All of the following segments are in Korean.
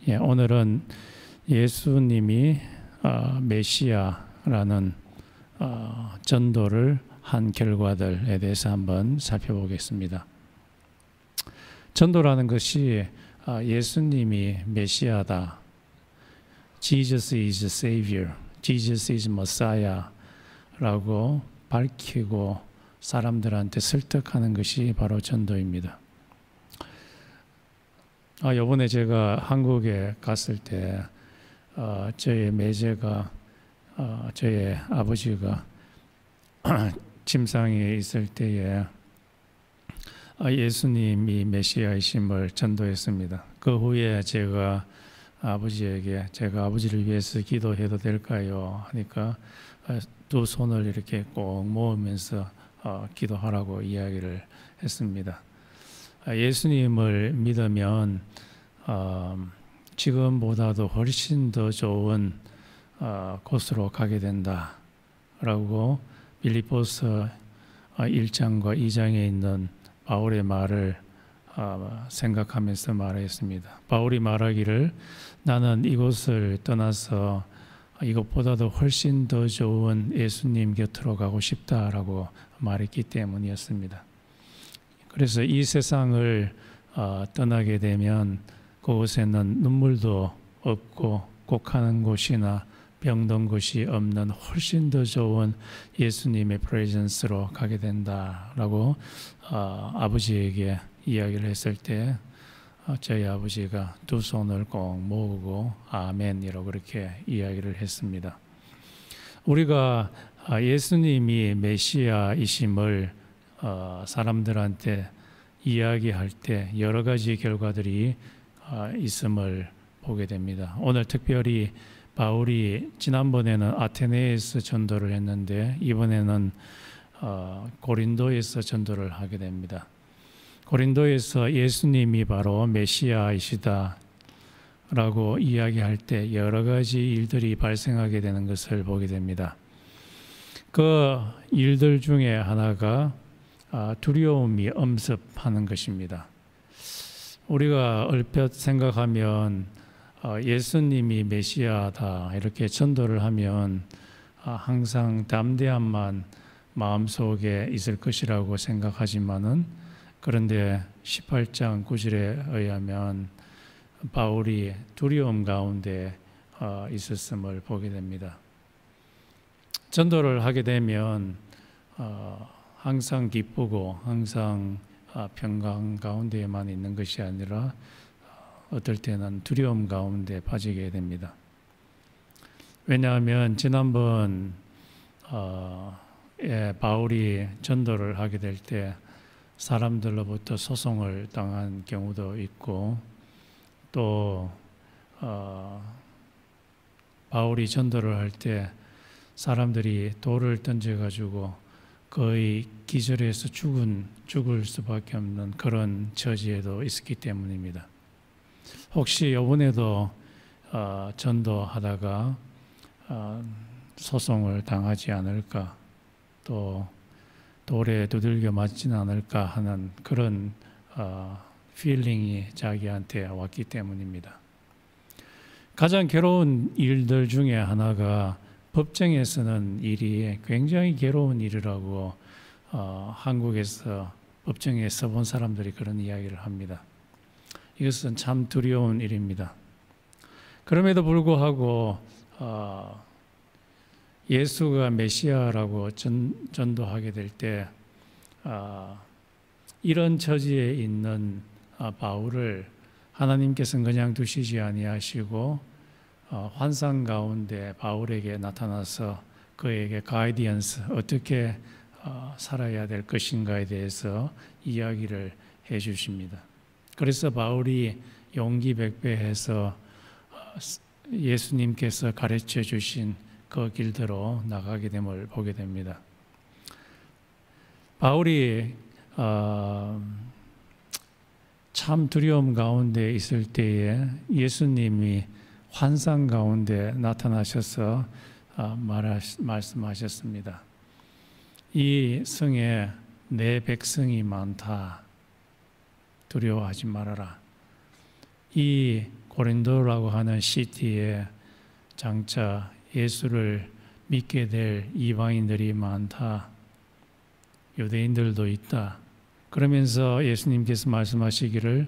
오늘은 예수님이 메시아라는 전도를 한 결과들에 대해서 한번 살펴보겠습니다. 전도라는 것이 예수님이 메시아다, Jesus is Savior, Jesus is Messiah 라고 밝히고 사람들한테 설득하는 것이 바로 전도입니다. 이번에 제가 한국에 갔을 때 저의 매제가 저의 아버지가 침상에 있을 때에 예수님이 메시아이심을 전도했습니다. 그 후에 제가 아버지에게 제가 아버지를 위해서 기도해도 될까요? 하니까 두 손을 이렇게 꼭 모으면서 기도하라고 이야기를 했습니다. 예수님을 믿으면 지금보다도 훨씬 더 좋은 곳으로 가게 된다라고 빌립보서 1장과 2장에 있는 바울의 말을 생각하면서 말했습니다. 바울이 말하기를 나는 이곳을 떠나서 이것보다도 훨씬 더 좋은 예수님 곁으로 가고 싶다라고 말했기 때문이었습니다. 그래서 이 세상을 떠나게 되면 그곳에는 눈물도 없고 곡하는 곳이나 병든 곳이 없는 훨씬 더 좋은 예수님의 프레젠스로 가게 된다라고 아버지에게 이야기를 했을 때 저희 아버지가 두 손을 꼭 모으고 아멘이라고 그렇게 이야기를 했습니다. 우리가 예수님이 메시아이심을 사람들한테 이야기할 때 여러 가지 결과들이 있음을 보게 됩니다. 오늘 특별히 바울이 지난번에는 아테네에서 전도를 했는데 이번에는 고린도에서 전도를 하게 됩니다. 고린도에서 예수님이 바로 메시아이시다 라고 이야기할 때 여러 가지 일들이 발생하게 되는 것을 보게 됩니다. 그 일들 중에 하나가 두려움이 엄습하는 것입니다. 우리가 얼핏 생각하면 예수님이 메시아다 이렇게 전도를 하면 항상 담대함만 마음속에 있을 것이라고 생각하지만은 그런데 18장 9절에 의하면 바울이 두려움 가운데 있었음을 보게 됩니다. 전도를 하게 되면 항상 기쁘고 항상 평강 가운데에만 있는 것이 아니라 어떨 때는 두려움 가운데 빠지게 됩니다. 왜냐하면 지난번 바울이 전도를 하게 될 때 사람들로부터 소송을 당한 경우도 있고 또 바울이 전도를 할 때 사람들이 돌을 던져가지고 거의 기절해서 죽을 수밖에 없는 그런 처지에도 있었기 때문입니다. 혹시 이번에도 전도하다가 소송을 당하지 않을까 또 돌에 두들겨 맞지는 않을까 하는 그런 필링이 자기한테 왔기 때문입니다. 가장 괴로운 일들 중에 하나가 법정에 서는 일이 굉장히 괴로운 일이라고 한국에서 법정에 서본 사람들이 그런 이야기를 합니다. 이것은 참 두려운 일입니다. 그럼에도 불구하고 예수가 메시아라고 전도하게 될 때 이런 처지에 있는 바울을 하나님께서는 그냥 두시지 아니하시고 환상 가운데 바울에게 나타나서 그에게 가이디언스 어떻게 살아야 될 것인가에 대해서 이야기를 해 주십니다. 그래서 바울이 용기 백배해서 예수님께서 가르쳐 주신 그 길대로 나가게 됨을 보게 됩니다. 바울이 참 두려움 가운데 있을 때에 예수님이 환상 가운데 나타나셔서 말씀하셨습니다. 이 성에 내 백성이 많다. 두려워하지 말아라. 이 고린도라고 하는 시티에 장차 예수를 믿게 될 이방인들이 많다. 유대인들도 있다. 그러면서 예수님께서 말씀하시기를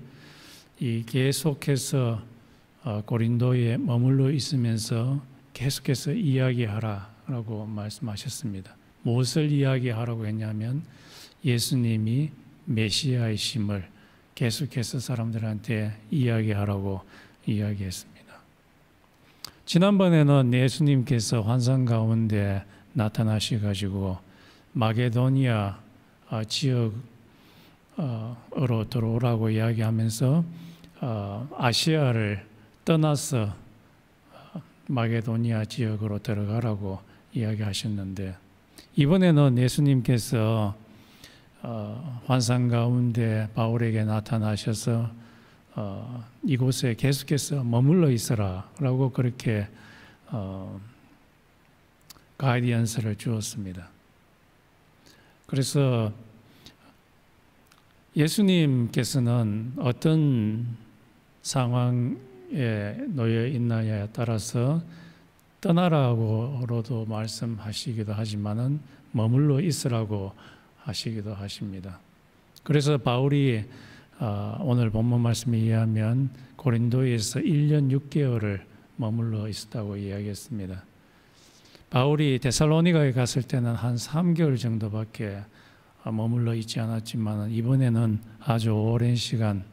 이 계속해서 고린도에 머물러 있으면서 계속해서 이야기하라라고 말씀하셨습니다. 무엇을 이야기하라고 했냐면 예수님이 메시아이심을 계속해서 사람들한테 이야기하라고 이야기했습니다. 지난번에는 예수님께서 환상 가운데 나타나셔가지고 마게도니아 지역으로 들어오라고 이야기하면서 아시아를 떠나서 마게도니아 지역으로 들어가라고 이야기하셨는데, 이번에는 예수님께서 환상 가운데 바울에게 나타나셔서 이곳에 계속해서 머물러 있어라 라고 그렇게 가이디언스를 주었습니다. 그래서 예수님께서는 어떤 상황에 놓여 있나에 따라서 떠나라고로도 말씀하시기도 하지만은 머물러 있으라고 하시기도 하십니다. 그래서 바울이 오늘 본문 말씀에 의하면 고린도에서 1년 6개월을 머물러 있었다고 이야기했습니다. 바울이 데살로니가에 갔을 때는 한 3개월 정도밖에 머물러 있지 않았지만 이번에는 아주 오랜 시간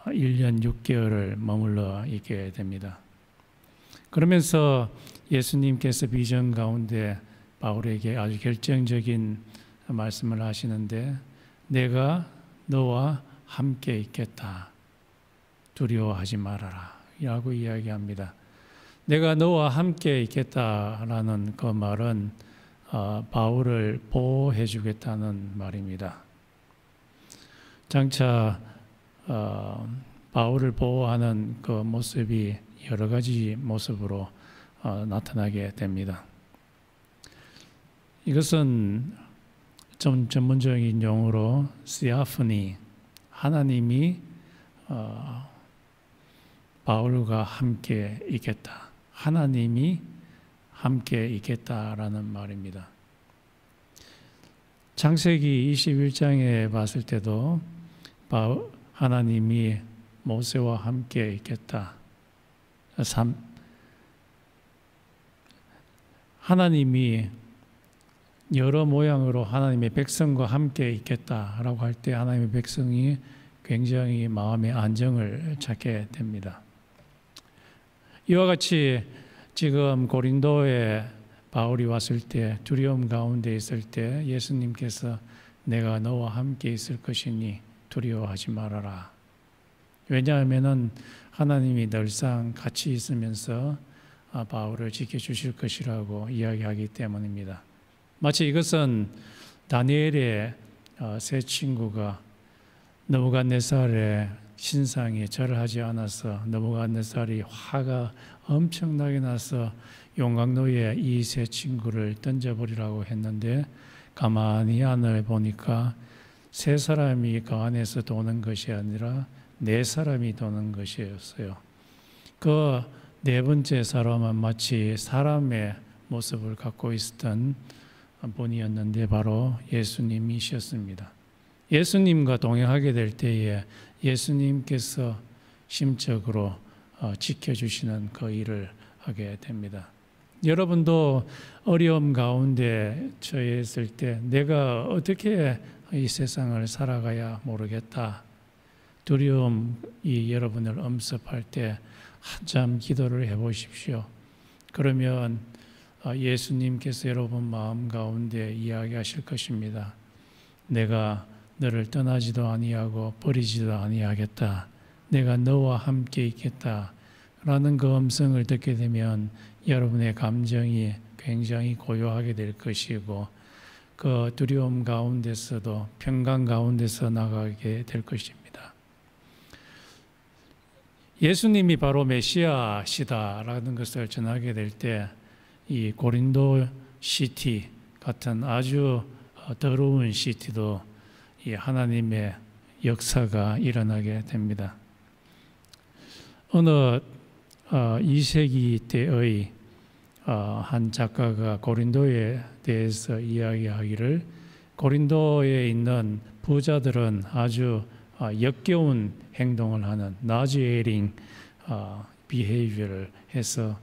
1년 6개월을 머물러 있게 됩니다. 그러면서 예수님께서 비전 가운데 바울에게 아주 결정적인 말씀을 하시는데, 내가 너와 함께 있겠다. 두려워하지 말아라. 라고 이야기합니다. 내가 너와 함께 있겠다라는 그 말은 바울을 보호해 주겠다는 말입니다. 장차 바울을 보호하는 그 모습이 여러 가지 모습으로 나타나게 됩니다. 이것은 좀 전문적인 용어로 시아프니, 하나님이 바울과 함께 있겠다. 하나님이 함께 있겠다라는 말입니다. 창세기 21장에 봤을 때도 하나님이 모세와 함께 있겠다. 하나님이 여러 모양으로 하나님의 백성과 함께 있겠다라고 할 때 하나님의 백성이 굉장히 마음의 안정을 찾게 됩니다. 이와 같이 지금 고린도에 바울이 왔을 때 두려움 가운데 있을 때 예수님께서 내가 너와 함께 있을 것이니 두려워하지 말아라. 왜냐하면 하나님이 늘상 같이 있으면서 바울을 지켜주실 것이라고 이야기하기 때문입니다. 마치 이것은 다니엘의 세 친구가 느부갓네살의 신상에 절을 하지 않아서 느부갓네살이 화가 엄청나게 나서 용광로에 이 세 친구를 던져버리라고 했는데 가만히 안을 보니까 세 사람이 그 안에서 도는 것이 아니라 네 사람이 도는 것이었어요. 그 네 번째 사람은 마치 사람의 모습을 갖고 있었던 분이었는데 바로 예수님이셨습니다. 예수님과 동행하게 될 때에 예수님께서 심적으로 지켜주시는 그 일을 하게 됩니다. 여러분도 어려움 가운데 처해 있을 때 내가 어떻게 이 세상을 살아가야 모르겠다. 두려움이 여러분을 엄습할 때 한참 기도를 해보십시오. 그러면 예수님께서 여러분 마음 가운데 이야기하실 것입니다. 내가 너를 떠나지도 아니하고 버리지도 아니하겠다. 내가 너와 함께 있겠다. 라는 그 음성을 듣게 되면 여러분의 감정이 굉장히 고요하게 될 것이고 그 두려움 가운데서도 평강 가운데서 나가게 될 것입니다. 예수님이 바로 메시아시다라는 것을 전하게 될 때 이 고린도 시티 같은 아주 더러운 시티도 이 하나님의 역사가 일어나게 됩니다. 어느 2세기 때의 한 작가가 고린도에 대해서 이야기하기를, 고린도에 있는 부자들은 아주 역겨운 행동을 하는 나주에링 비헤이비어를 해서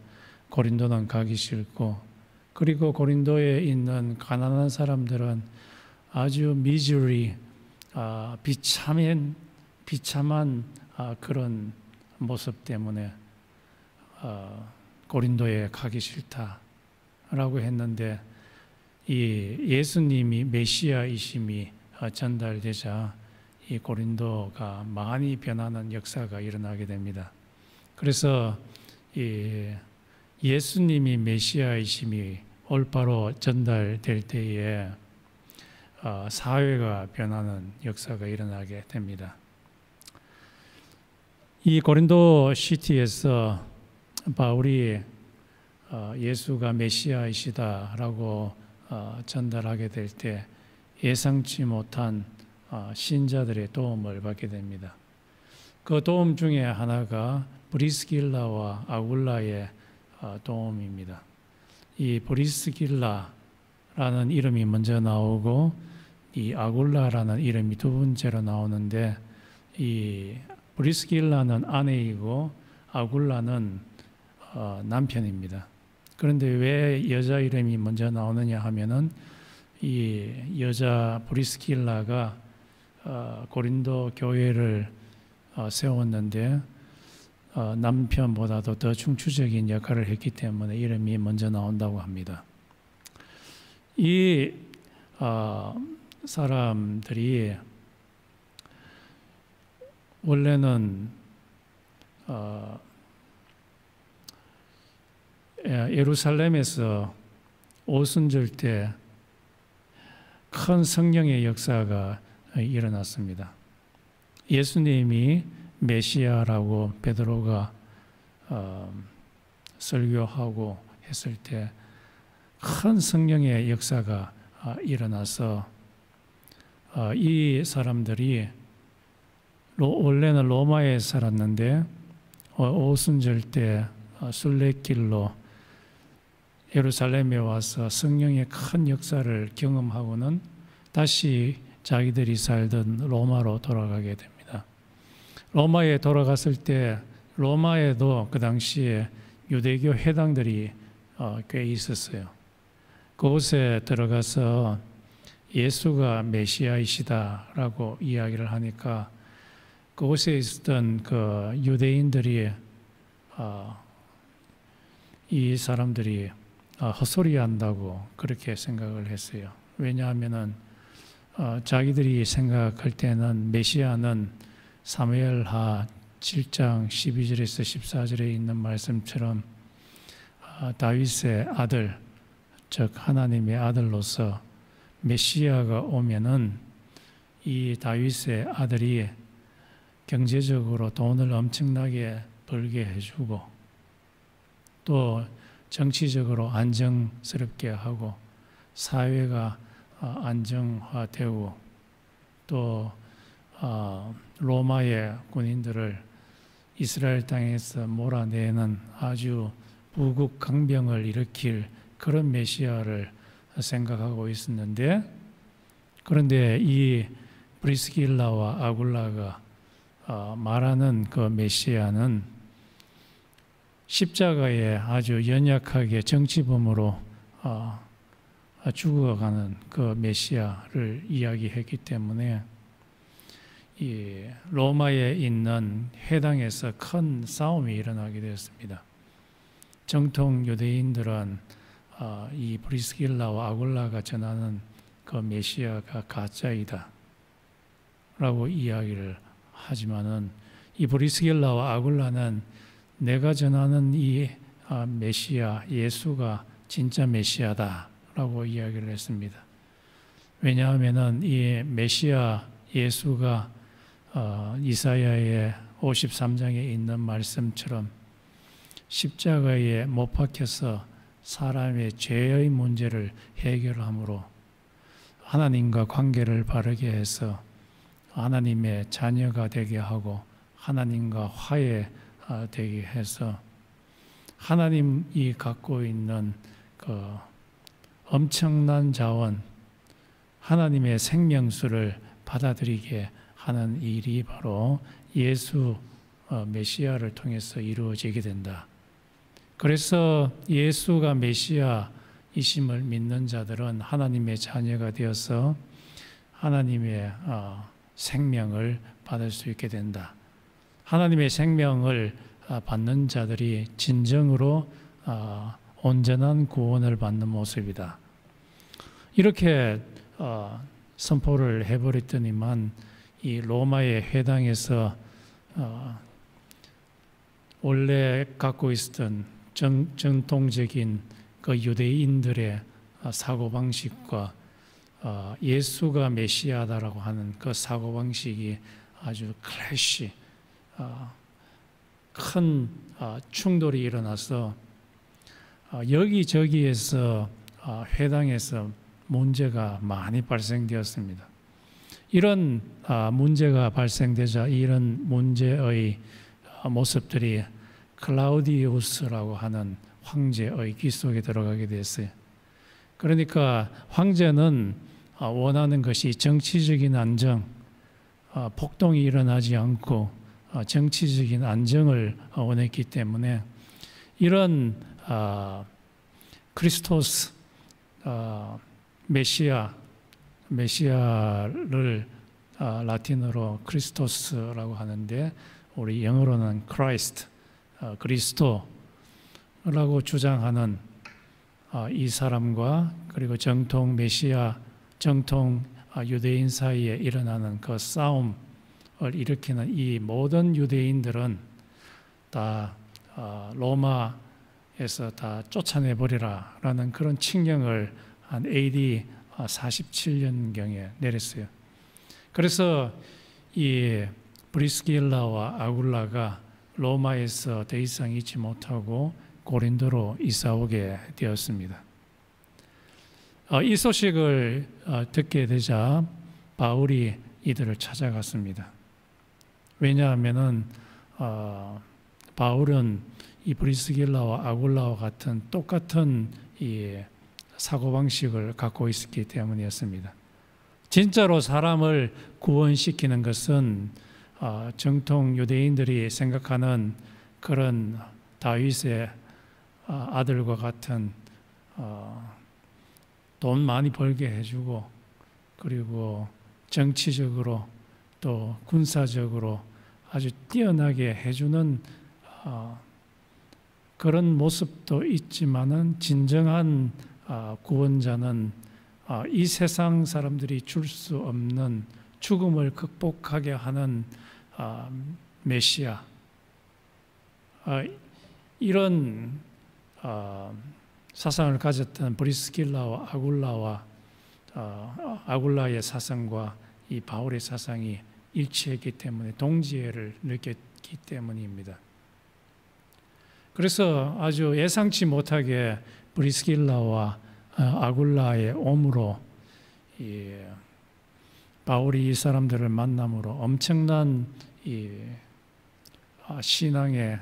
고린도는 가기 싫고, 그리고 고린도에 있는 가난한 사람들은 아주 미주리 비참한 그런 모습 때문에 고린도에 가기 싫다라고 했는데, 이 예수님이 메시아이심이 전달되자 이 고린도가 많이 변하는 역사가 일어나게 됩니다. 그래서 이 예수님이 메시아이심이 올바로 전달될 때에 사회가 변하는 역사가 일어나게 됩니다. 이 고린도 시티에서 바울이 예수가 메시아이시다라고 전달하게 될 때 예상치 못한 신자들의 도움을 받게 됩니다. 그 도움 중에 하나가 브리스길라와 아굴라의 도움입니다. 이 브리스길라라는 이름이 먼저 나오고 이 아굴라라는 이름이 두 번째로 나오는데, 이 브리스길라는 아내이고 아굴라는 남편입니다. 그런데 왜 여자 이름이 먼저 나오느냐 하면은, 이 여자 브리스길라가 고린도 교회를 세웠는데 남편보다도 더 중추적인 역할을 했기 때문에 이름이 먼저 나온다고 합니다. 이 사람들이 원래는 예루살렘에서 오순절 때 큰 성령의 역사가 일어났습니다. 예수님이 메시아라고 베드로가 설교하고 했을 때 큰 성령의 역사가 일어나서 이 사람들이 원래는 로마에 살았는데 오순절 때 순례길로 예루살렘에 와서 성령의 큰 역사를 경험하고는 다시 자기들이 살던 로마로 돌아가게 됩니다. 로마에 돌아갔을 때 로마에도 그 당시에 유대교 회당들이 꽤 있었어요. 그곳에 들어가서 예수가 메시아이시다라고 이야기를 하니까 그곳에 있었던 그 유대인들이 이 사람들이 헛소리한다고 그렇게 생각을 했어요. 왜냐하면은 자기들이 생각할 때는 메시아는 사무엘하 7장 12절에서 14절에 있는 말씀처럼 다윗의 아들, 즉 하나님의 아들로서 메시아가 오면은 이 다윗의 아들이 경제적으로 돈을 엄청나게 벌게 해주고 또 정치적으로 안정스럽게 하고 사회가 안정화되고 또 로마의 군인들을 이스라엘 땅에서 몰아내는 아주 부국강병을 일으킬 그런 메시아를 생각하고 있었는데, 그런데 이 브리스길라와 아굴라가 말하는 그 메시아는 십자가에 아주 연약하게 정치범으로 죽어가는 그 메시아를 이야기했기 때문에 이 로마에 있는 회당에서 큰 싸움이 일어나게 되었습니다. 정통 유대인들은 이 브리스길라와 아굴라가 전하는 그 메시아가 가짜이다 라고 이야기를 하지만은, 이 브리스길라와 아굴라는 내가 전하는 이 메시아 예수가 진짜 메시아다 라고 이야기를 했습니다. 왜냐하면은 이 메시아 예수가 이사야의 53장에 있는 말씀처럼 십자가에 못 박혀서 사람의 죄의 문제를 해결함으로 하나님과 관계를 바르게 해서 하나님의 자녀가 되게 하고 하나님과 화해 되게 해서 하나님이 갖고 있는 그 엄청난 자원, 하나님의 생명수를 받아들이게 하는 일이 바로 예수 메시아를 통해서 이루어지게 된다. 그래서 예수가 메시아이심을 믿는 자들은 하나님의 자녀가 되어서 하나님의 생명을 받을 수 있게 된다. 하나님의 생명을 받는 자들이 진정으로 온전한 구원을 받는 모습이다. 이렇게 선포를 해버렸더니만 이 로마의 회당에서 원래 갖고 있었던 전통적인 그 유대인들의 사고방식과 예수가 메시아다라고 하는 그 사고방식이 아주 클래시, 큰 충돌이 일어나서 여기저기에서 회당에서 문제가 많이 발생되었습니다. 이런 문제가 발생되자 이런 문제의 모습들이 클라우디우스라고 하는 황제의 귀 속에 들어가게 됐어요. 그러니까 황제는 원하는 것이 정치적인 안정, 폭동이 일어나지 않고 정치적인 안정을 원했기 때문에 이런 크리스토스 메시아를 라틴어로 크리스토스라고 하는데 우리 영어로는 크라이스트, 그리스도라고 주장하는 이 사람과 그리고 정통 메시아, 정통 유대인 사이에 일어나는 그 싸움을 일으키는 이 모든 유대인들은 다 로마에서 다 쫓아내버리라 라는 그런 칙령을 한 AD 47년경에 내렸어요. 그래서 이 브리스길라와 아굴라가 로마에서 더 이상 있지 못하고 고린도로 이사오게 되었습니다. 이 소식을 듣게 되자 바울이 이들을 찾아갔습니다. 왜냐하면은 바울은 이 브리스길라와 아굴라와 같은 똑같은 이 사고방식을 갖고 있었기 때문이었습니다. 진짜로 사람을 구원시키는 것은 정통 유대인들이 생각하는 그런 다윗의 아들과 같은 돈 많이 벌게 해주고 그리고 정치적으로 또 군사적으로 아주 뛰어나게 해주는 그런 모습도 있지만은 진정한 구원자는 이 세상 사람들이 줄 수 없는 죽음을 극복하게 하는 메시아, 이런 사상을 가졌던 브리스길라와 아굴라의 사상과 이 바울의 사상이 일치했기 때문에 동지애를 느꼈기 때문입니다. 그래서 아주 예상치 못하게 브리스길라와 아굴라의 옴으로 바울이 이 사람들을 만남으로 엄청난 신앙의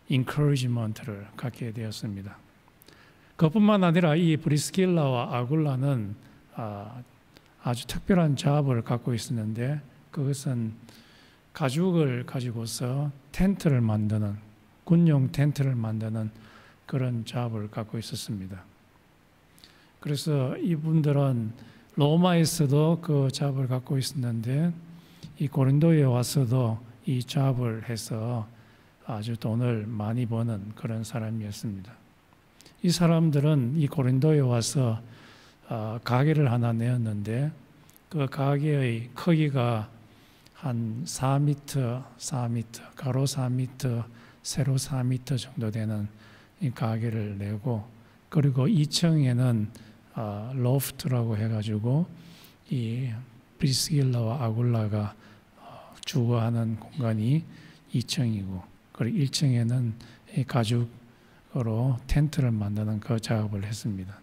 인커리지먼트를 갖게 되었습니다. 그뿐만 아니라 이 브리스길라와 아굴라는 아주 특별한 잡을 갖고 있었는데 그것은 가죽을 가지고서 텐트를 만드는 군용 텐트를 만드는 그런 잡을 갖고 있었습니다. 그래서 이분들은 로마에서도 그 잡을 갖고 있었는데 이 고린도에 와서도 이 잡을 해서 아주 돈을 많이 버는 그런 사람이었습니다. 이 사람들은 이 고린도에 와서 가게를 하나 내었는데 그 가게의 크기가 한 4m, 가로 4m, 세로 4m 정도 되는 이 가게를 내고 그리고 2층에는 로프트라고 해가지고 이 브리스길라와 아굴라가 주거하는 공간이 2층이고 그리고 1층에는 이 가죽으로 텐트를 만드는 그 작업을 했습니다.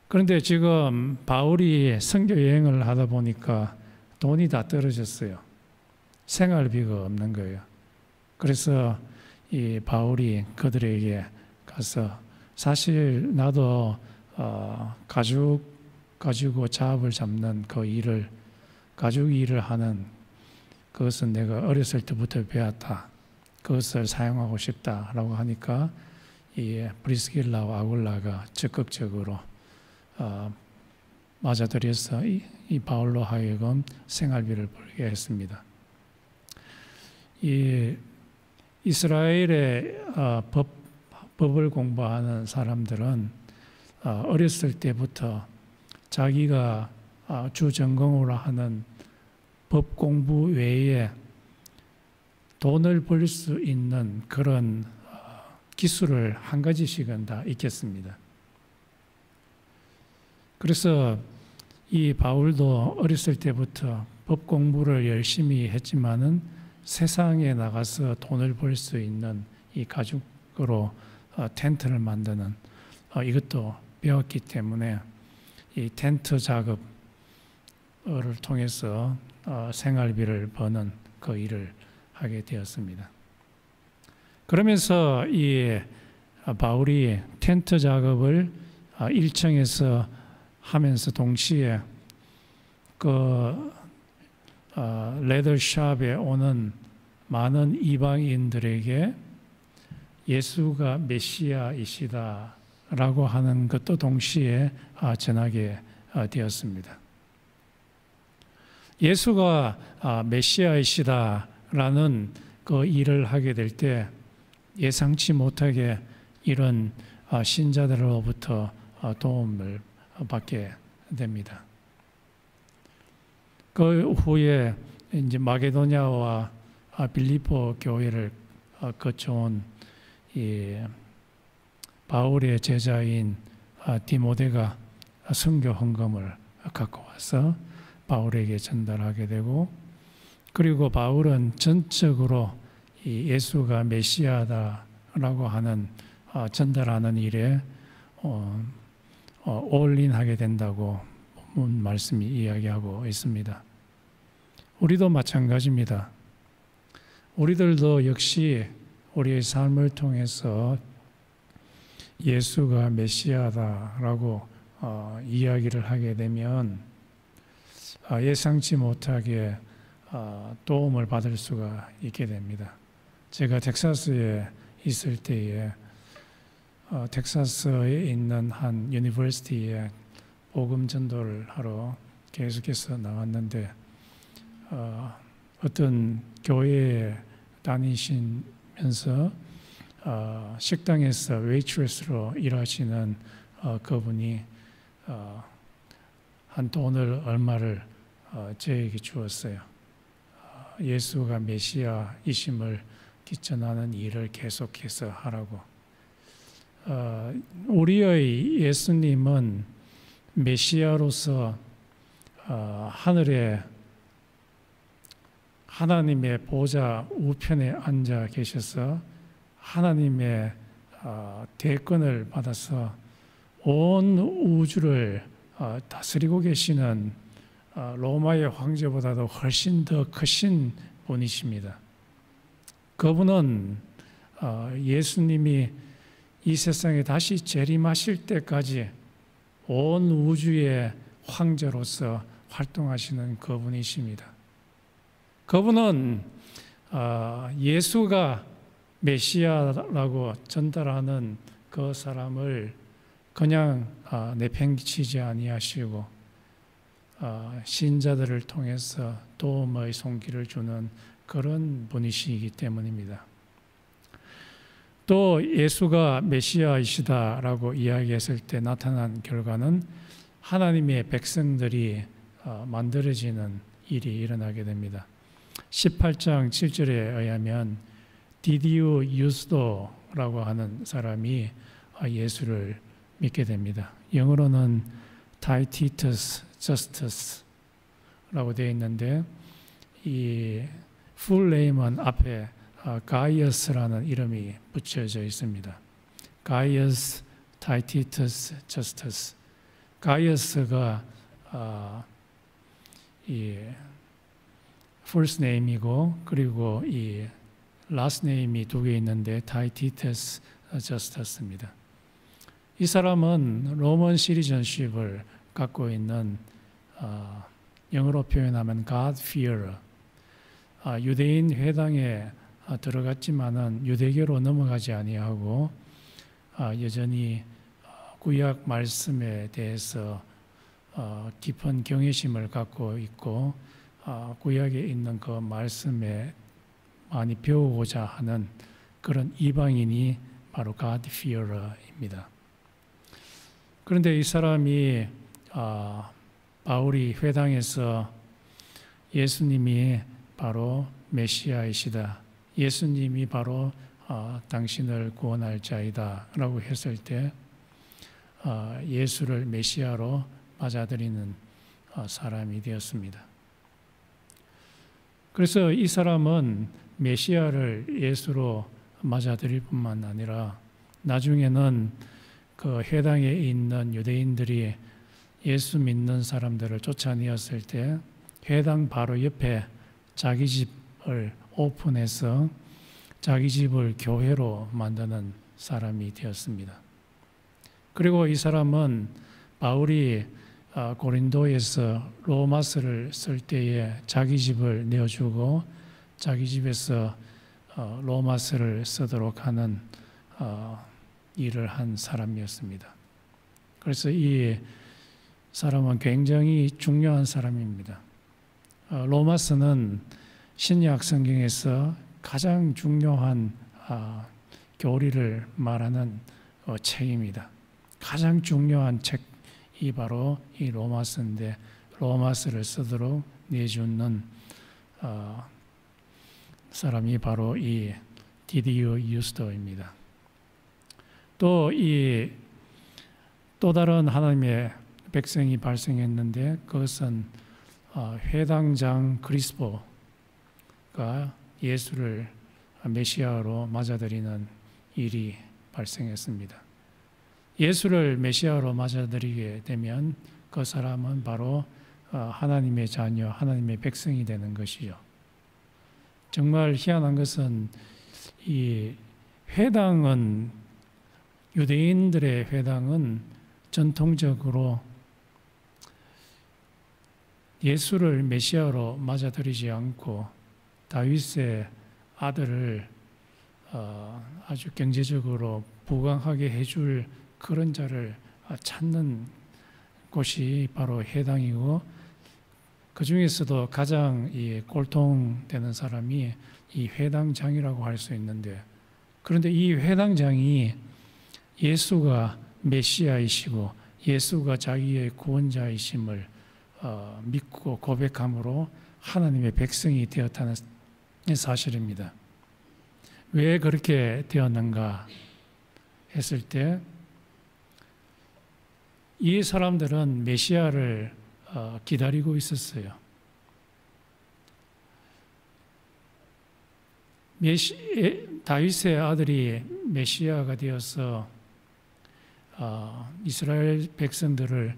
그런데 지금 바울이 선교 여행을 하다 보니까 돈이 다 떨어졌어요. 생활비가 없는 거예요. 그래서 이 바울이 그들에게 가서 사실 나도 가죽 가지고 잡을 잡는 그 일을 가죽 일을 하는 그것은 내가 어렸을 때부터 배웠다. 그것을 사용하고 싶다라고 하니까 이 브리스길라와 아굴라가 적극적으로 맞아들여서 이 바울로 하여금 생활비를 벌게 했습니다. 이 이스라엘의 법을 공부하는 사람들은 어렸을 때부터 자기가 주 전공으로 하는 법 공부 외에 돈을 벌 수 있는 그런 기술을 한 가지씩은 다 있겠습니다. 그래서 이 바울도 어렸을 때부터 법 공부를 열심히 했지만은 세상에 나가서 돈을 벌 수 있는 이 가죽으로 텐트를 만드는 이것도 배웠기 때문에 이 텐트 작업을 통해서 생활비를 버는 그 일을 하게 되었습니다. 그러면서 이 바울이 텐트 작업을 1층에서 하면서 동시에 그 레더샵에 오는 많은 이방인들에게 예수가 메시아이시다라고 하는 것도 동시에 전하게 되었습니다. 예수가 메시아이시다라는 그 일을 하게 될 때 예상치 못하게 이런 신자들로부터 도움을 받게 됩니다. 그 후에 이제 마게도냐와 빌립보 교회를 거쳐온 이 바울의 제자인 디모데가 선교 헌금을 갖고 와서 바울에게 전달하게 되고, 그리고 바울은 전적으로 이 예수가 메시아다라고 하는 전달하는 일에 올인하게 된다고 본문 말씀이 이야기하고 있습니다. 우리도 마찬가지입니다. 우리들도 역시 우리의 삶을 통해서 예수가 메시아다라고 이야기를 하게 되면 예상치 못하게 도움을 받을 수가 있게 됩니다. 제가 텍사스에 있을 때에 텍사스에 있는 한 유니버시티에 복음 전도를 하러 계속해서 나왔는데 어떤 교회에 다니시면서 식당에서 웨이트레스로 일하시는 그분이 한 돈을 얼마를 저에게 주었어요. 예수가 메시아이심을 전하는 일을 계속해서 하라고. 우리의 예수님은 메시아로서 하늘에 하나님의 보좌 우편에 앉아 계셔서 하나님의 대권을 받아서 온 우주를 다스리고 계시는 로마의 황제보다도 훨씬 더 크신 분이십니다. 그분은 예수님이 이 세상에 다시 재림하실 때까지 온 우주의 황제로서 활동하시는 그분이십니다. 그분은 예수가 메시아라고 전달하는 그 사람을 그냥 내팽개치지 아니하시고 신자들을 통해서 도움의 손길을 주는 그런 분이시기 때문입니다. 또 예수가 메시아이시다라고 이야기했을 때 나타난 결과는 하나님의 백성들이 만들어지는 일이 일어나게 됩니다. 18장 7절에 의하면 디디우 유스도라고 하는 사람이 예수를 믿게 됩니다. 영어로는 타이티터스 저스터스라고 되어 있는데 이 풀네임은 앞에 가이어스라는 이름이 붙여져 있습니다. 가이어스 타이티터스 저스터스. 가이어스가 이 first name이고, 그리고 이 last name이 두 개 있는데 타이티테스 저스터스입니다. 이 사람은 로먼 시리전십을 갖고 있는 영어로 표현하면 God fearer, 유대인 회당에 들어갔지만은 유대교로 넘어가지 아니하고 여전히 구약 말씀에 대해서 깊은 경외심을 갖고 있고 구약에 있는 그 말씀에 많이 배우고자 하는 그런 이방인이 바로 God fearer입니다. 그런데 이 사람이 바울이 회당에서 예수님이 바로 메시아이시다, 예수님이 바로 당신을 구원할 자이다 라고 했을 때 예수를 메시아로 맞아들이는 사람이 되었습니다. 그래서 이 사람은 메시아를 예수로 맞아들일 뿐만 아니라 나중에는 그 회당에 있는 유대인들이 예수 믿는 사람들을 쫓아내었을 때 회당 바로 옆에 자기 집을 오픈해서 자기 집을 교회로 만드는 사람이 되었습니다. 그리고 이 사람은 바울이 고린도에서 로마서를 쓸 때에 자기 집을 내어주고 자기 집에서 로마서를 쓰도록 하는 일을 한 사람이었습니다. 그래서 이 사람은 굉장히 중요한 사람입니다. 로마서는 신약 성경에서 가장 중요한 교리를 말하는 책입니다. 가장 중요한 책이 바로 이 로마서인데 로마서를 쓰도록 내주는 사람이 바로 이 디디오 유스도입니다. 또 다른 하나님의 백성이 발생했는데 그것은 회당장 그리스포가 예수를 메시아로 맞아들이는 일이 발생했습니다. 예수를 메시아로 맞아들이게 되면 그 사람은 바로 하나님의 자녀, 하나님의 백성이 되는 것이죠. 정말 희한한 것은 이 회당은, 유대인들의 회당은 전통적으로 예수를 메시아로 맞아들이지 않고 다윗의 아들을 아주 경제적으로 부강하게 해줄 그런 자를 찾는 곳이 바로 회당이고, 그 중에서도 가장 꼴통되는 사람이 이 회당장이라고 할 수 있는데, 그런데 이 회당장이 예수가 메시아이시고 예수가 자기의 구원자이심을 믿고 고백함으로 하나님의 백성이 되었다는 사실입니다. 왜 그렇게 되었는가 했을 때, 이 사람들은 메시아를 기다리고 있었어요. 다윗의 아들이 메시아가 되어서 이스라엘 백성들을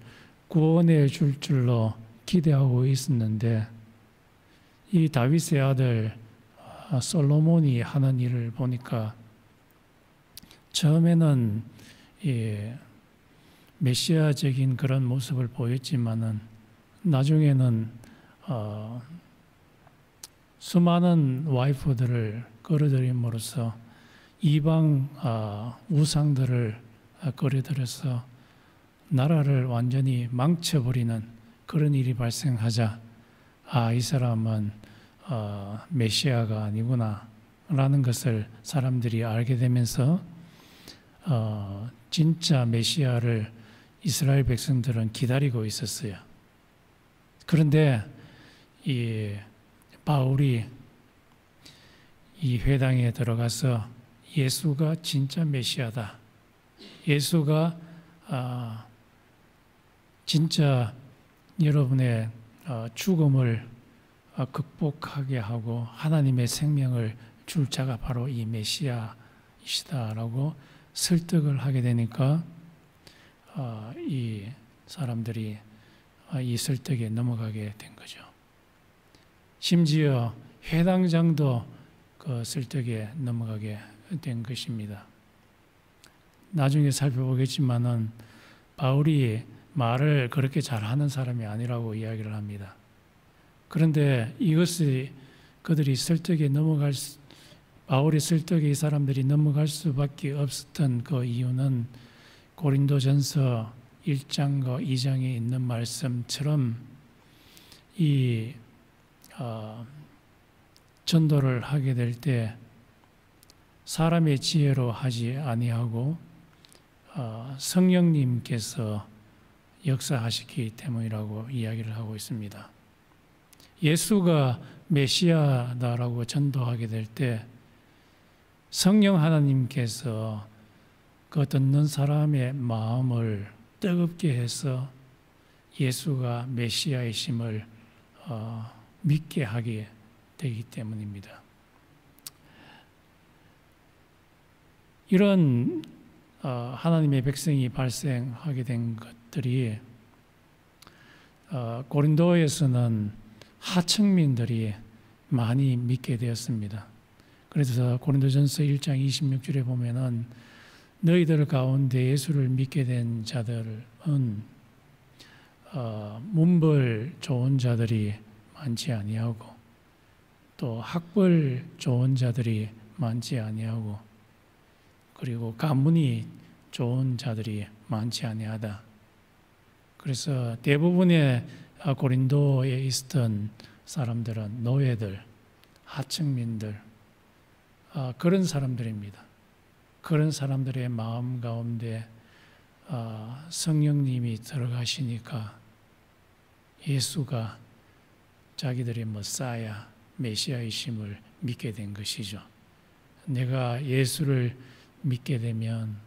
구원해 줄 줄로 기대하고 있었는데, 이 다윗의 아들 솔로몬이 하는 일을 보니까 처음에는 메시아적인 그런 모습을 보였지만은 나중에는 수많은 와이프들을 끌어들임으로써 이방 우상들을 끌어들여서 나라를 완전히 망쳐버리는 그런 일이 발생하자, 이 사람은 메시아가 아니구나 라는 것을 사람들이 알게 되면서 진짜 메시아를 이스라엘 백성들은 기다리고 있었어요. 그런데 이 바울이 이 회당에 들어가서 예수가 진짜 메시아다, 예수가 진짜 여러분의 죽음을 극복하게 하고 하나님의 생명을 줄 자가 바로 이 메시아이시다라고 설득을 하게 되니까 이 사람들이 이 설득에 넘어가게 된 거죠. 심지어 회당장도 그 설득에 넘어가게 된 것입니다. 나중에 살펴보겠지만은 바울이 말을 그렇게 잘하는 사람이 아니라고 이야기를 합니다. 그런데 이것이 그들이 설득에 바울의 설득에 이 사람들이 넘어갈 수밖에 없었던 그 이유는 고린도전서 1장과 2장에 있는 말씀처럼 이 전도를 하게 될 때 사람의 지혜로 하지 아니하고 성령님께서 역사하시기 때문이라고 이야기를 하고 있습니다. 예수가 메시아다라고 전도하게 될 때 성령 하나님께서 그 듣는 사람의 마음을 뜨겁게 해서 예수가 메시아이심을 믿게 하게 되기 때문입니다. 이런 하나님의 백성이 발생하게 된 것들이 고린도에서는 하층민들이 많이 믿게 되었습니다. 그래서 고린도전서 1장 26절에 보면은 너희들 가운데 예수를 믿게 된 자들은 문벌 좋은 자들이 많지 아니하고 또 학벌 좋은 자들이 많지 아니하고 그리고 가문이 좋은 자들이 많지 아니하다. 그래서 대부분의 고린도에 있었던 사람들은 노예들, 하층민들, 그런 사람들입니다. 그런 사람들의 마음 가운데 성령님이 들어가시니까 예수가 자기들의 메시아, 메시아이심을 믿게 된 것이죠. 내가 예수를 믿게 되면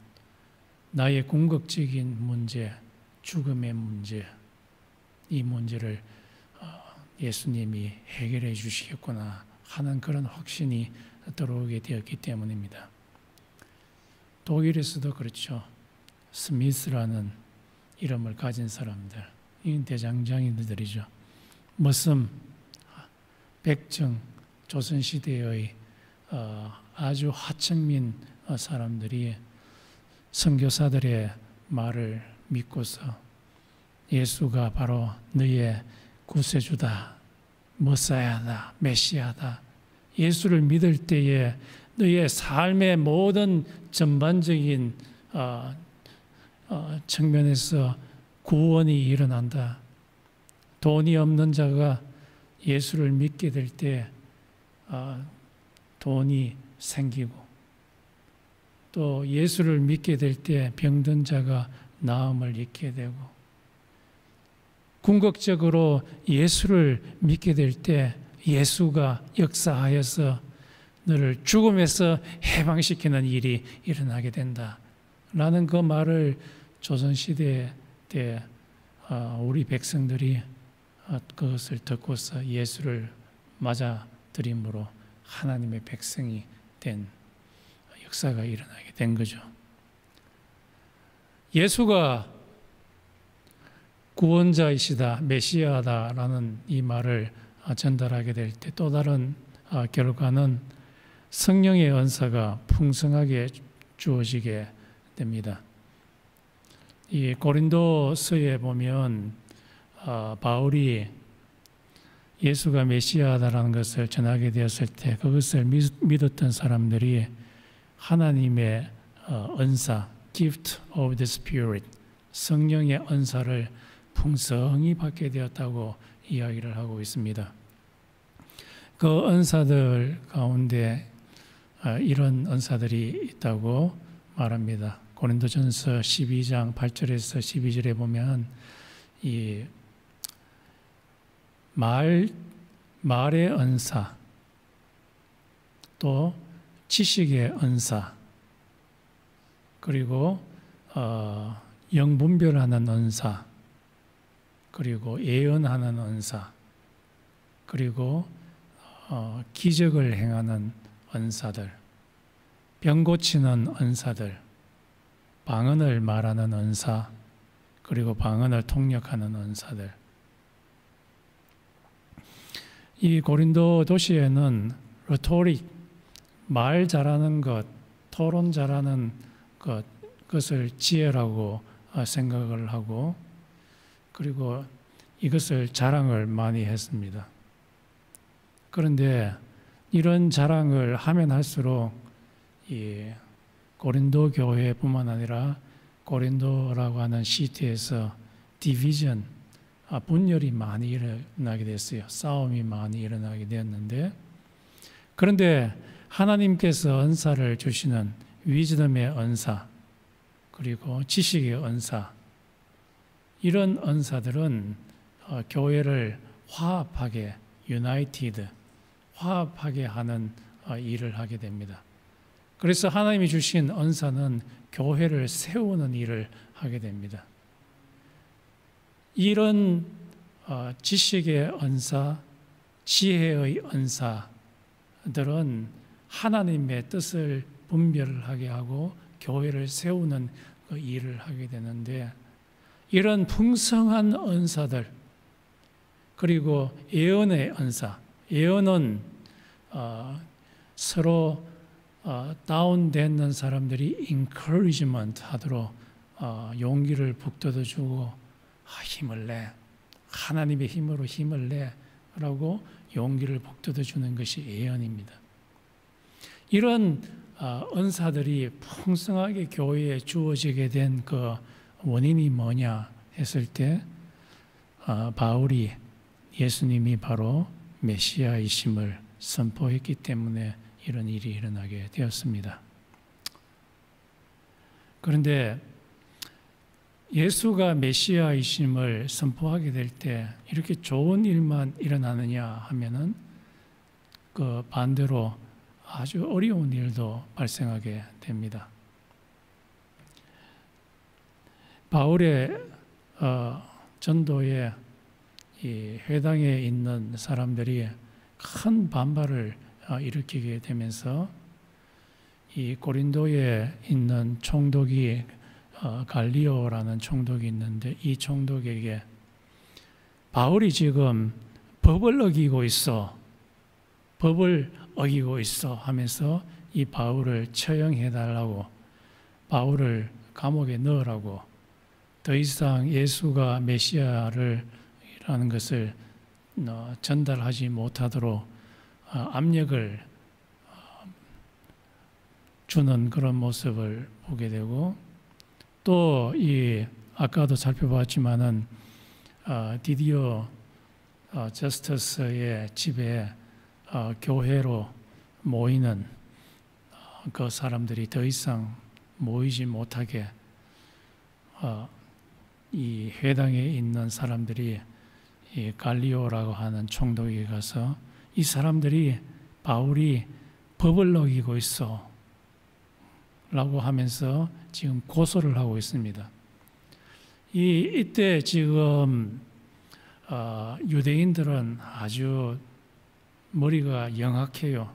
나의 궁극적인 문제, 죽음의 문제, 이 문제를 예수님이 해결해 주시겠구나 하는 그런 확신이 들어오게 되었기 때문입니다. 독일에서도 그렇죠. 스미스라는 이름을 가진 사람들, 이 대장장이들이죠. 머슴, 백정, 조선시대의 아주 하층민 사람들이 선교사들의 말을 믿고서 예수가 바로 너의 구세주다, 머사야다, 메시아다. 예수를 믿을 때에 너의 삶의 모든 전반적인 측면에서 구원이 일어난다. 돈이 없는 자가 예수를 믿게 될 때 돈이 생기고 또 예수를 믿게 될 때 병든 자가 나음을 잊게 되고 궁극적으로 예수를 믿게 될 때 예수가 역사하여서 너를 죽음에서 해방시키는 일이 일어나게 된다. 라는 그 말을 조선시대 때 우리 백성들이 그것을 듣고서 예수를 맞아들임으로 하나님의 백성이 된 역사가 일어나게 된 거죠. 예수가 구원자이시다, 메시아다라는 이 말을 전달하게 될 때 또 다른 결과는 성령의 은사가 풍성하게 주어지게 됩니다. 이 고린도서에 보면 바울이 예수가 메시아다라는 것을 전하게 되었을 때 그것을 믿었던 사람들이 하나님의 은사, gift of the Spirit, 성령의 은사를 풍성히 받게 되었다고 이야기를 하고 있습니다. 그 은사들 가운데 이런 은사들이 있다고 말합니다. 고린도전서 12장 8절에서 12절에 보면 이 말의 은사, 또 지식의 은사, 그리고 영분별하는 은사, 그리고 예언하는 은사, 그리고 기적을 행하는 은사들, 병 고치는 은사들, 방언을 말하는 은사, 그리고 방언을 통역하는 은사들. 이 고린도 도시에는 rhetoric, 말 잘하는 것, 토론 잘하는 그것을 지혜라고 생각을 하고, 그리고 이것을 자랑을 많이 했습니다. 그런데 이런 자랑을 하면 할수록 이 고린도 교회뿐만 아니라 고린도라고 하는 시티에서 디비전, 분열이 많이 일어나게 됐어요. 싸움이 많이 일어나게 되었는데, 그런데 하나님께서 은사를 주시는 위즈덤의 은사, 그리고 지식의 은사, 이런 은사들은 교회를 화합하게, 유나이티드, 화합하게 하는 일을 하게 됩니다. 그래서 하나님이 주신 은사는 교회를 세우는 일을 하게 됩니다. 이런 지식의 은사, 지혜의 은사들은 하나님의 뜻을 분별하게 하고 교회를 세우는 그 일을 하게 되는데, 이런 풍성한 은사들, 그리고 예언의 은사, 예언은 서로 다운되는 사람들이 encouragement 하도록 용기를 북돋아주고 힘을 내, 하나님의 힘으로 힘을 내라고 용기를 북돋아주는 것이 예언입니다. 이런 은사들이 풍성하게 교회에 주어지게 된 그 원인이 뭐냐 했을 때, 바울이 예수님이 바로 메시아이심을 선포했기 때문에 이런 일이 일어나게 되었습니다. 그런데 예수가 메시아이심을 선포하게 될 때 이렇게 좋은 일만 일어나느냐 하면은 그 반대로 아주 어려운 일도 발생하게 됩니다. 바울의 전도에 이 회당에 있는 사람들이 큰 반발을 일으키게 되면서 이 고린도에 있는 총독이 갈리오라는 총독이 있는데, 이 총독에게 바울이 지금 법을 어기고 있어 하면서 이 바울을 처형해 달라고, 바울을 감옥에 넣으라고, 더 이상 예수가 메시아라는 것을 전달하지 못하도록 압력을 주는 그런 모습을 보게 되고, 또 이 아까도 살펴봤지만은 디디어 저스터스의 집에 교회로 모이는 그 사람들이 더 이상 모이지 못하게 이 회당에 있는 사람들이 이 갈리오라고 하는 총독에게 가서 이 사람들이 바울이 법을 어기고 있어 라고 하면서 지금 고소를 하고 있습니다. 이때 지금 유대인들은 아주 머리가 영악해요.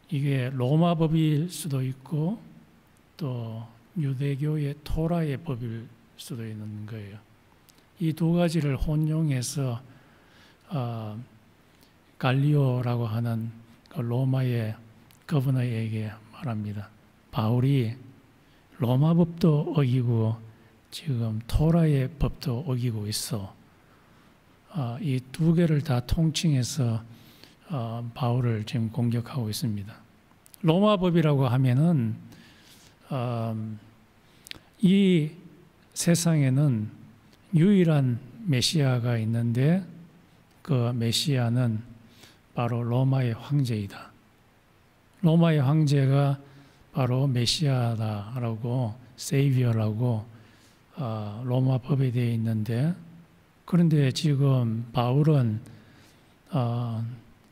이게 로마법일 수도 있고 또 유대교의 토라의 법일 수도 있는 거예요. 이 두 가지를 혼용해서 갈리오라고 하는 그 로마의 거버너에게 말합니다. 바울이 로마법도 어기고 지금 토라의 법도 어기고 있어. 이 두 개를 다 통칭해서 바울을 지금 공격하고 있습니다. 로마법이라고 하면은 이 세상에는 유일한 메시아가 있는데 그 메시아는 바로 로마의 황제이다. 로마의 황제가 바로 메시아다라고, 세이비어라고 로마 법에 되어 있는데, 그런데 지금 바울은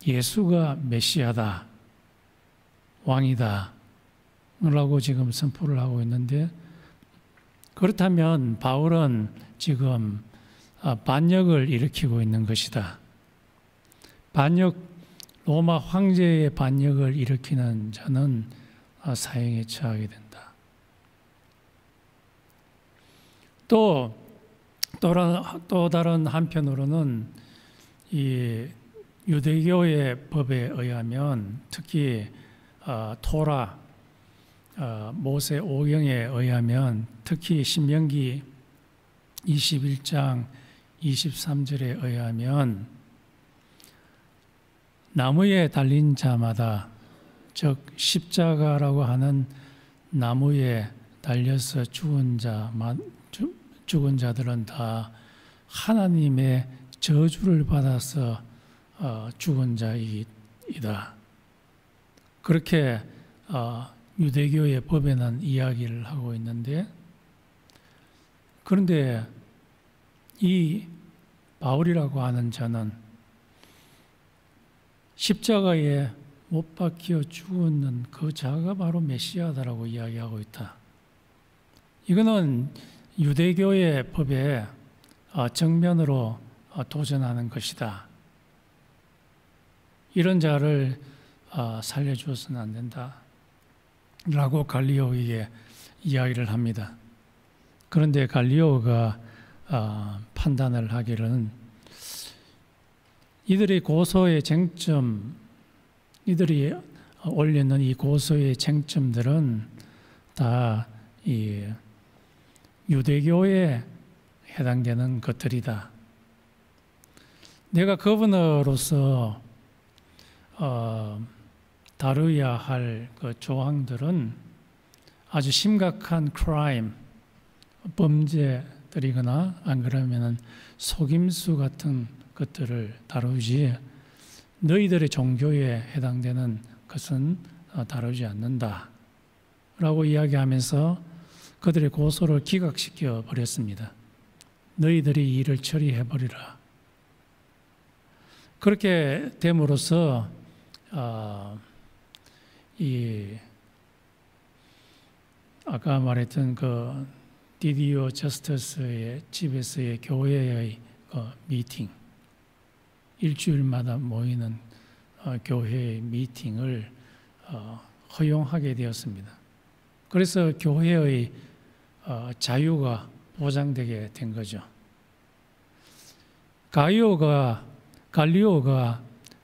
예수가 메시아다, 왕이다 라고 지금 선포를 하고 있는데, 그렇다면 바울은 지금 반역을 일으키고 있는 것이다. 로마 황제의 반역을 일으키는 자는 사형에 처하게 된다. 또 다른 한편으로는 이 유대교의 법에 의하면 특히 토라 모세 오경에 의하면 특히 신명기 21장 23절에 의하면 나무에 달린 자마다 즉 십자가라고 하는 나무에 달려서 죽은 자들은 다 하나님의 저주를 받아서 죽은 자이다. 그렇게 유대교의 법에는 이야기를 하고 있는데, 그런데 이 바울이라고 하는 자는 십자가에 못 박혀 죽었는 그 자가 바로 메시아다라고 이야기하고 있다. 이거는 유대교의 법에 정면으로 도전하는 것이다. 이런 자를 살려주어서는 안 된다 라고 갈리오에게 이야기를 합니다. 그런데 갈리오가 판단을 하기로는 이들의 고소의 쟁점, 이들이 올리는 이 고소의 쟁점들은 다 이 유대교에 해당되는 것들이다. 내가 거버너로서 다루어야 할 그 조항들은 아주 심각한 크라임, 범죄들이거나 안 그러면은 속임수 같은 것들을 다루지 너희들의 종교에 해당되는 것은 다루지 않는다 라고 이야기하면서 그들의 고소를 기각시켜 버렸습니다. 너희들이 이 일을 처리해 버리라. 그렇게 됨으로써 이 아까 말했던 그 디디오 저스터스의 집에서의 교회의 미팅, 일주일마다 모이는 교회의 미팅을 허용하게 되었습니다. 그래서 교회의 자유가 보장되게 된 거죠. 갈리오가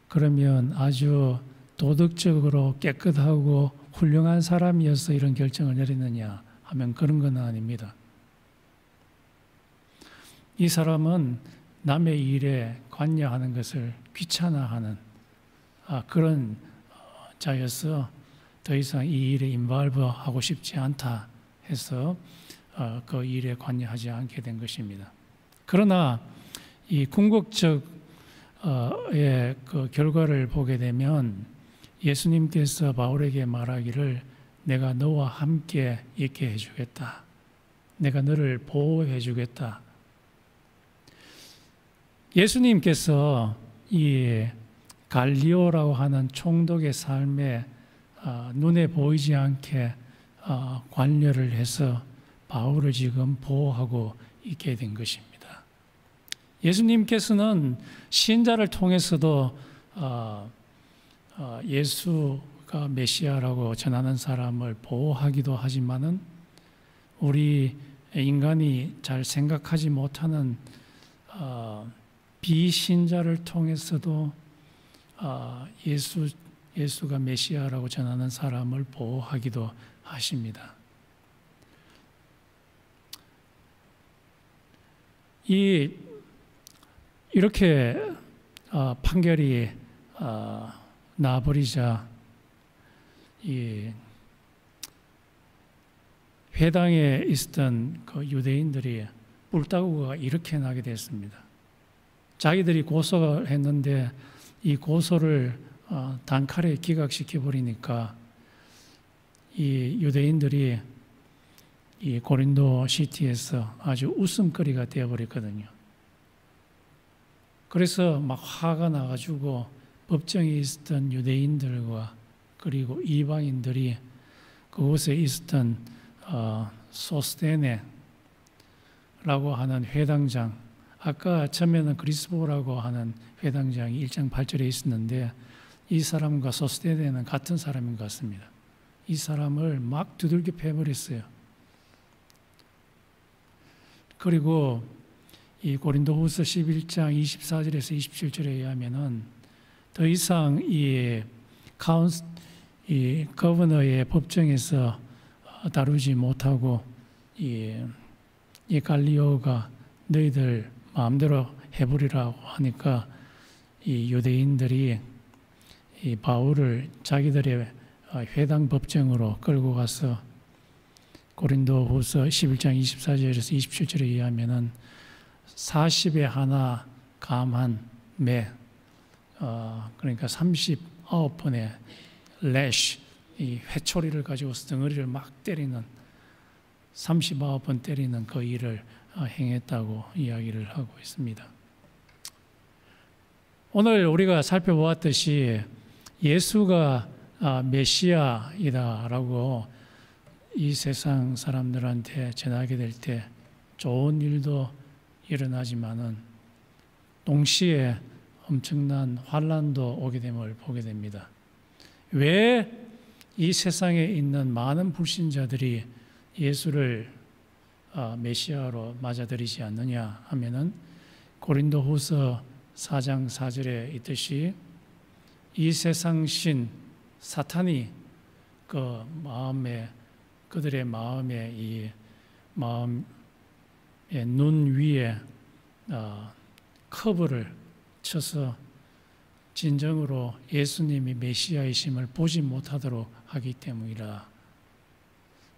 그러면 아주 도덕적으로 깨끗하고 훌륭한 사람이어서 이런 결정을 내렸느냐 하면 그런 건 아닙니다. 이 사람은 남의 일에 관여하는 것을 귀찮아하는 그런 자여서 더 이상 이 일에 인발브하고 싶지 않다 해서 그 일에 관여하지 않게 된 것입니다. 그러나 이 궁극적의 그 결과를 보게 되면 예수님께서 바울에게 말하기를 내가 너와 함께 있게 해주겠다. 내가 너를 보호해 주겠다. 예수님께서 이 갈리오라고 하는 총독의 삶에 눈에 보이지 않게 관여를 해서 바울을 지금 보호하고 있게 된 것입니다. 예수님께서는 신자를 통해서도 예수가 메시아라고 전하는 사람을 보호하기도 하지만은 우리 인간이 잘 생각하지 못하는 비신자를 통해서도 예수가 메시아라고 전하는 사람을 보호하기도 하십니다. 이렇게 판결이 나버리자 이 회당에 있었던 그 유대인들이 뿔따구가 이렇게 나게 됐습니다. 자기들이 고소를 했는데 이 고소를 단칼에 기각시켜 버리니까 이 유대인들이 이 고린도 시티에서 아주 웃음거리가 되어버렸거든요. 그래서 막 화가 나가지고 법정에 있었던 유대인들과 그리고 이방인들이 그곳에 있었던 소스테네라고 하는 회당장, 아까 처음에는 그리스보라고 하는 회당장이 1장 8절에 있었는데 이 사람과 소스테네는 같은 사람인 것 같습니다. 이 사람을 막 두들겨 패버렸어요. 그리고 이 고린도후서 11장 24절에서 27절에 의하면은 더 이상 이 거버너의 법정에서 다루지 못하고 이 갈리오가 너희들 마음대로 해버리라고 하니까 이 유대인들이 이 바울을 자기들의 회당 법정으로 끌고 가서 고린도후서 11장 24절에서 27절에 의하면은 40에 하나 감한 매, 그러니까 39번의 래쉬, 이 회초리를 가지고서 덩어리를 막 때리는 39번 때리는 그 일을 행했다고 이야기를 하고 있습니다. 오늘 우리가 살펴보았듯이 예수가 메시아이다라고 이 세상 사람들한테 전하게 될 때 좋은 일도 일어나지만은 동시에 엄청난 환난도 오게 됨을 보게 됩니다. 왜 이 세상에 있는 많은 불신자들이 예수를 메시아로 맞아들이지 않느냐 하면은 고린도후서 4장 4절에 있듯이 이 세상 신 사탄이 그들의 마음에 이 마음의 눈 위에 커버를 쳐서 진정으로 예수님이 메시아이심을 보지 못하도록 하기 때문이라.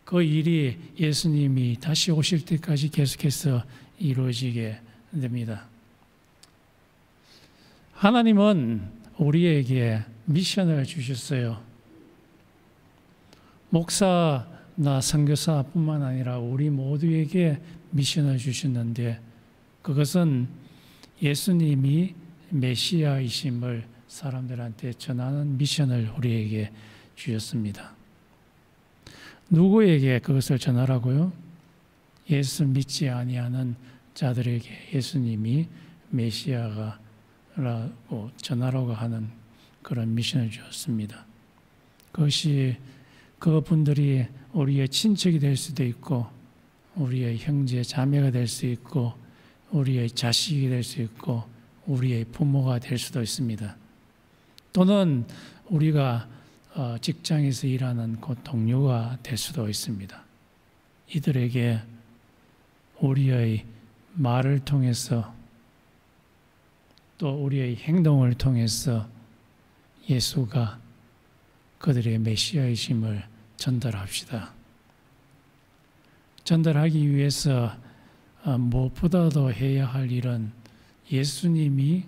그 일이 예수님이 다시 오실 때까지 계속해서 이루어지게 됩니다. 하나님은 우리에게 미션을 주셨어요. 목사나 선교사뿐만 아니라 우리 모두에게 미션을 주셨는데 그것은 예수님이 메시아이심을 사람들한테 전하는 미션을 우리에게 주셨습니다. 누구에게 그것을 전하라고요? 예수 믿지 아니하는 자들에게 예수님이 메시아라고 전하라고 하는 그런 미션을 주었습니다. 그것이 그분들이 우리의 친척이 될 수도 있고 우리의 형제 자매가 될 수 있고 우리의 자식이 될 수 있고 우리의 부모가 될 수도 있습니다. 또는 우리가 직장에서 일하는 그 동료가 될 수도 있습니다. 이들에게 우리의 말을 통해서 또 우리의 행동을 통해서 예수가 그들의 메시아이심을 전달합시다. 전달하기 위해서 무엇보다도 해야 할 일은 예수님이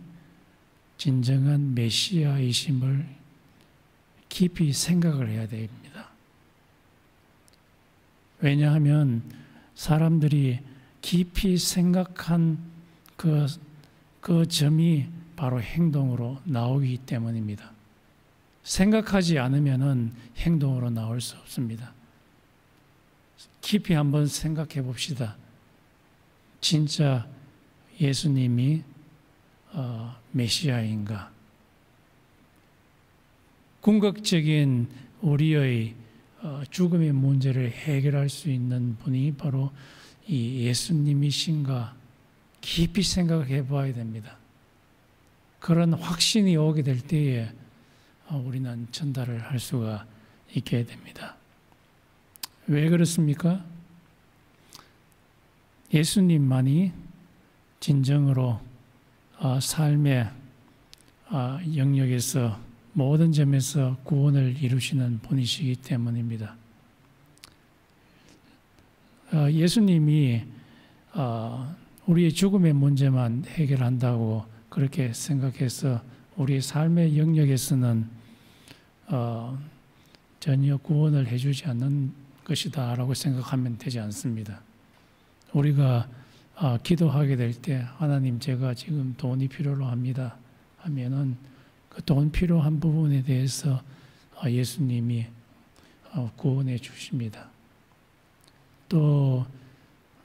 진정한 메시아이심을 깊이 생각을 해야 됩니다. 왜냐하면 사람들이 깊이 생각한 그 점이 바로 행동으로 나오기 때문입니다. 생각하지 않으면 행동으로 나올 수 없습니다. 깊이 한번 생각해 봅시다. 진짜 예수님이 메시아인가? 궁극적인 우리의 죽음의 문제를 해결할 수 있는 분이 바로 이 예수님이신가? 깊이 생각해 봐야 됩니다. 그런 확신이 오게 될 때에 우리는 전달을 할 수가 있게 됩니다. 왜 그렇습니까? 예수님만이 진정으로 삶의 영역에서 모든 점에서 구원을 이루시는 분이시기 때문입니다. 예수님이 우리의 죽음의 문제만 해결한다고 그렇게 생각해서 우리의 삶의 영역에서는 전혀 구원을 해주지 않는 것이다 라고 생각하면 되지 않습니다. 우리가 기도하게 될 때 하나님 제가 지금 돈이 필요로 합니다 하면은 그 돈 필요한 부분에 대해서 예수님이 구원해 주십니다. 또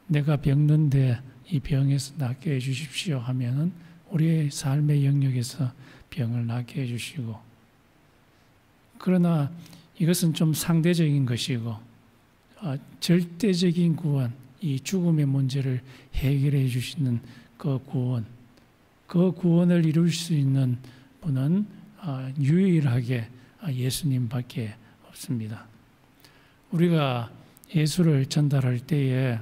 내가 병든데 이 병에서 낫게 해 주십시오 하면은 우리의 삶의 영역에서 병을 낫게 해 주시고, 그러나 이것은 좀 상대적인 것이고 절대적인 구원, 이 죽음의 문제를 해결해 주시는 그 구원을 이룰 수 있는 분은 유일하게 예수님밖에 없습니다. 우리가 예수를 전달할 때에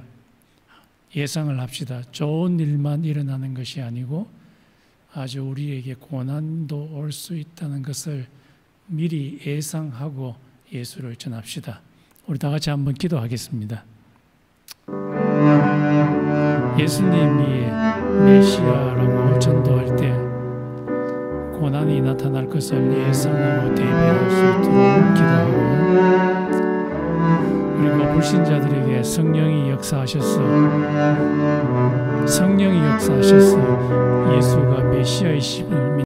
예상을 합시다. 좋은 일만 일어나는 것이 아니고 아주 우리에게 고난도 올 수 있다는 것을 미리 예상하고 예수를 전합시다. 우리 다 같이 한번 기도하겠습니다. 예수님이 메시아라고 전도할 때 고난이 나타날 것을 예상하고 대비할 수 있도록 기도하고, 그리고 불신자들에게 성령이 역사하셔서 예수가 메시아이심을